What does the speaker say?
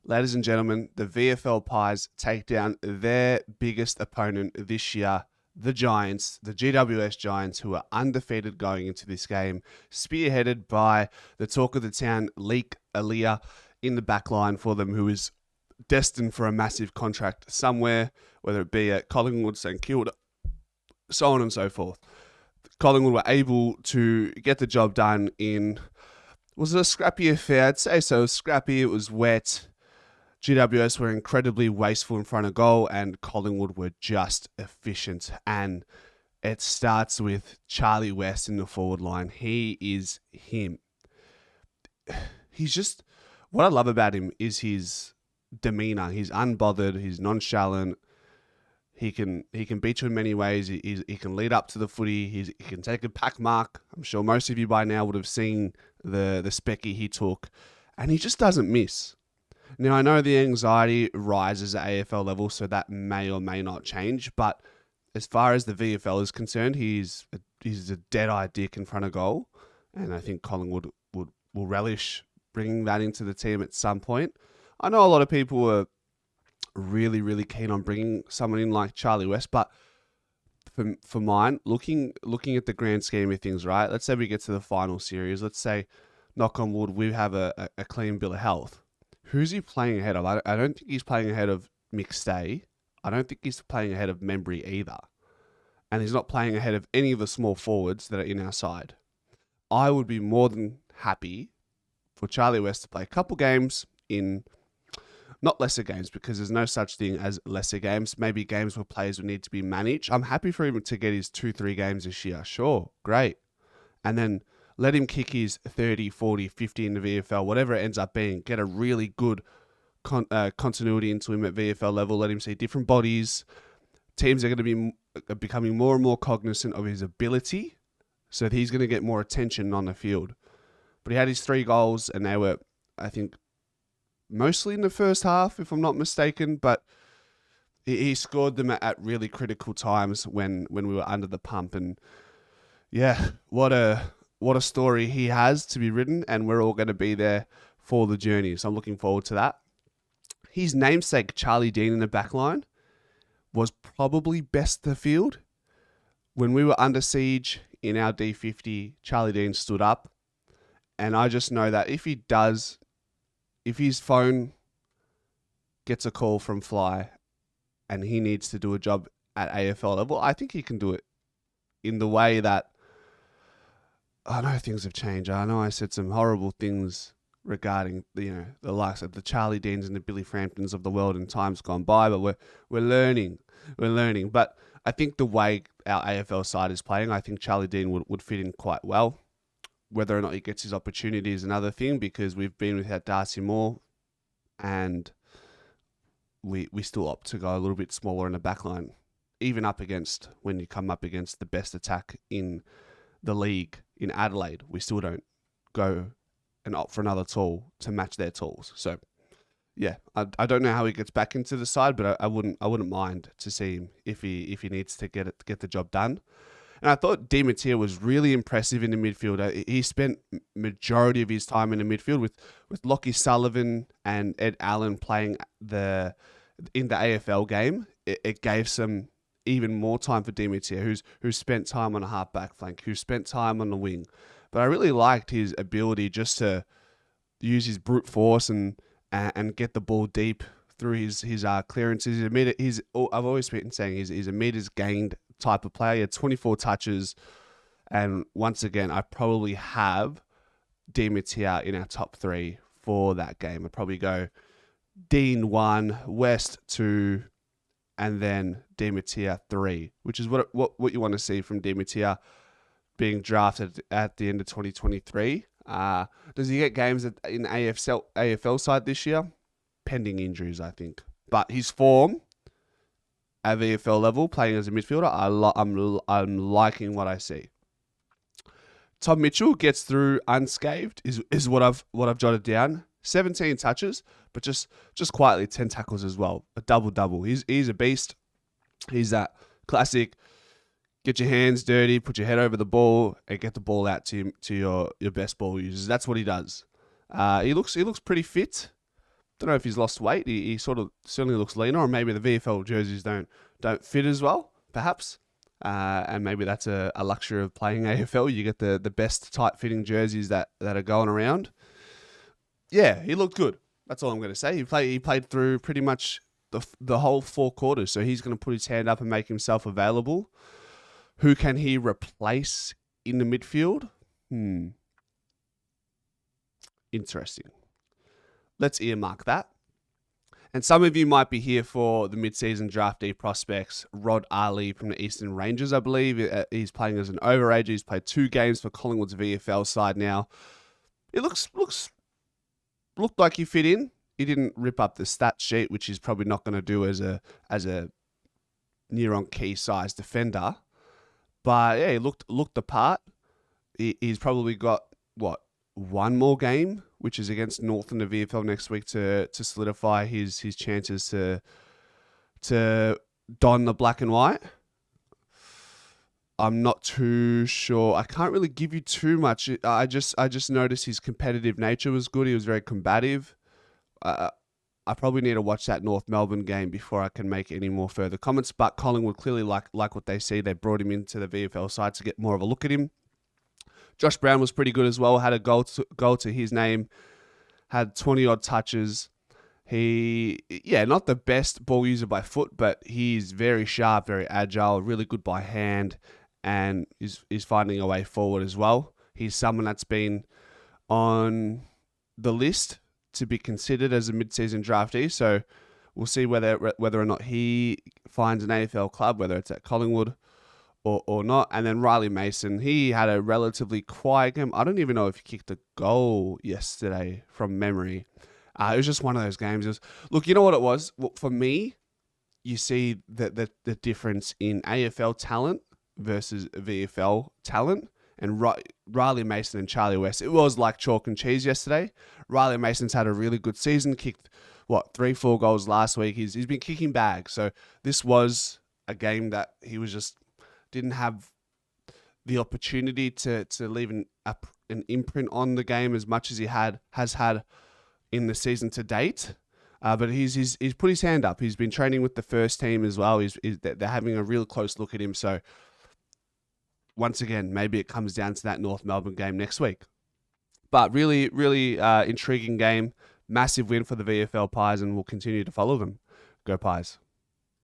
Ladies and gentlemen, the VFL Pies take down their biggest opponent this year, the Giants, the GWS Giants, who are undefeated going into this game, spearheaded by the talk of the town, Leek Aaliyah, in the back line for them, who is destined for a massive contract somewhere, whether it be at Collingwood, St Kilda, so on and so forth. Collingwood were able to get the job done in, was it a scrappy affair? I'd say so. Scrappy, it was wet. GWS were incredibly wasteful in front of goal, and Collingwood were just efficient. And it starts with Charlie West in the forward line. He is him. He's just, what I love about him is his demeanor. He's unbothered. He's nonchalant. He can beat you in many ways. He can lead up to the footy. He can take a pack mark. I'm sure most of you by now would have seen the specky he took, and he just doesn't miss. Now, I know the anxiety rises at AFL level, so that may or may not change. But as far as the VFL is concerned, he's a dead-eye dick in front of goal. And I think Collingwood will relish bringing that into the team at some point. I know a lot of people are really, really keen on bringing someone in like Charlie West. But for mine, looking at the grand scheme of things, right? Let's say we get to the final series. Let's say, knock on wood, we have a clean bill of health. Who's he playing ahead of? I don't think he's playing ahead of McStay. I don't think he's playing ahead of Membry either. And he's not playing ahead of any of the small forwards that are in our side. I would be more than happy for Charlie West to play a couple games in, not lesser games, because there's no such thing as lesser games. Maybe games where players would need to be managed. I'm happy for him to get his 2-3 games this year. Sure, great. And then let him kick his 30, 40, 50 in the VFL, whatever it ends up being. Get a really good continuity into him at VFL level. Let him see different bodies. Teams are going to be becoming more and more cognizant of his ability, so that he's going to get more attention on the field. But he had his 3 goals, and they were, I think, mostly in the first half, if I'm not mistaken. But he scored them at really critical times when we were under the pump. And yeah, what a story he has to be written, and we're all going to be there for the journey. So I'm looking forward to that. His namesake, Charlie Dean, in the back line was probably best the field. When we were under siege in our D50, Charlie Dean stood up. And I just know that if his phone gets a call from Fly and he needs to do a job at AFL level, I think he can do it in the way that, I know things have changed. I know I said some horrible things regarding the likes of the Charlie Deans and the Billy Framptons of the world in times gone by, but we're learning. But I think the way our AFL side is playing, I think Charlie Dean would fit in quite well. Whether or not he gets his opportunity is another thing, because we've been without Darcy Moore, and we still opt to go a little bit smaller in the back line, even when you come up against the best attack in the league in Adelaide. We still don't go and opt for another tall to match their talls. So yeah, I don't know how he gets back into the side, but I wouldn't mind to see him if he needs to get the job done. And I thought Di Mattia was really impressive in the midfield. He spent majority of his time in the midfield with Lockie Sullivan and Ed Allen playing in the AFL game. It gave some even more time for Di Mattia, who's spent time on a half-back flank, who spent time on the wing. But I really liked his ability just to use his brute force and get the ball deep through his clearances. I've always been saying he's a meters gained type of player. He had 24 touches, and once again, I probably have Di Mattia in our top 3 for that game. I'd probably go Dean 1, West 2, and then Di Mattia 3, which is what you want to see from Di Mattia being drafted at the end of 2023. Does he get games in AFL side this year? Pending injuries, I think. But his form at VFL level, playing as a midfielder, I'm liking what I see. Tom Mitchell gets through unscathed, is what I've jotted down. 17 touches, but just quietly 10 tackles as well. A double. He's a beast. He's that classic, get your hands dirty, put your head over the ball, and get the ball out to your best ball users. That's what he does. He looks pretty fit. Don't know if he's lost weight. He sort of certainly looks leaner, or maybe the VFL jerseys don't fit as well, perhaps. And maybe that's a luxury of playing AFL. You get the best tight-fitting jerseys that are going around. Yeah, he looked good. That's all I'm going to say. He played through pretty much the whole 4 quarters, so he's going to put his hand up and make himself available. Who can he replace in the midfield? Interesting. Let's earmark that. And some of you might be here for the mid-season draftee prospects. Rod Ali from the Eastern Rangers, I believe. He's playing as an overager. He's played 2 games for Collingwood's VFL side now. It looked like he fit in. He didn't rip up the stat sheet, which he's probably not going to do as a near on key size defender. But yeah, he looked the part. He's probably got one more game, which is against North in the VFL next week to solidify his chances to don the black and white. I'm not too sure. I can't really give you too much. I just noticed his competitive nature was good. He was very combative. I probably need to watch that North Melbourne game before I can make any more further comments. But Collingwood clearly like what they see. They brought him into the VFL side to get more of a look at him. Josh Brown was pretty good as well. Had a goal to his name. Had 20-odd touches. Not the best ball user by foot, but he's very sharp, very agile, really good by hand, and is finding a way forward as well. He's someone that's been on the list to be considered as a mid-season draftee, so we'll see whether or not he finds an AFL club, whether it's at Collingwood or not. And then Riley Mason, he had a relatively quiet game. I don't even know if he kicked a goal yesterday from memory. It was just one of those games. Look, you know what it was? Well, for me, you see the difference in AFL talent versus VFL talent. And Riley Mason and Charlie West, it was like chalk and cheese yesterday. Riley Mason's had a really good season, kicked, 3-4 goals last week. He's been kicking bags. So this was a game that he was just didn't have the opportunity to leave an imprint on the game as much as he has had in the season to date. But he's put his hand up. He's been training with the first team as well. They're having a real close look at him. So once again, maybe it comes down to that North Melbourne game next week. But really, really intriguing game. Massive win for the VFL Pies, and we'll continue to follow them. Go Pies.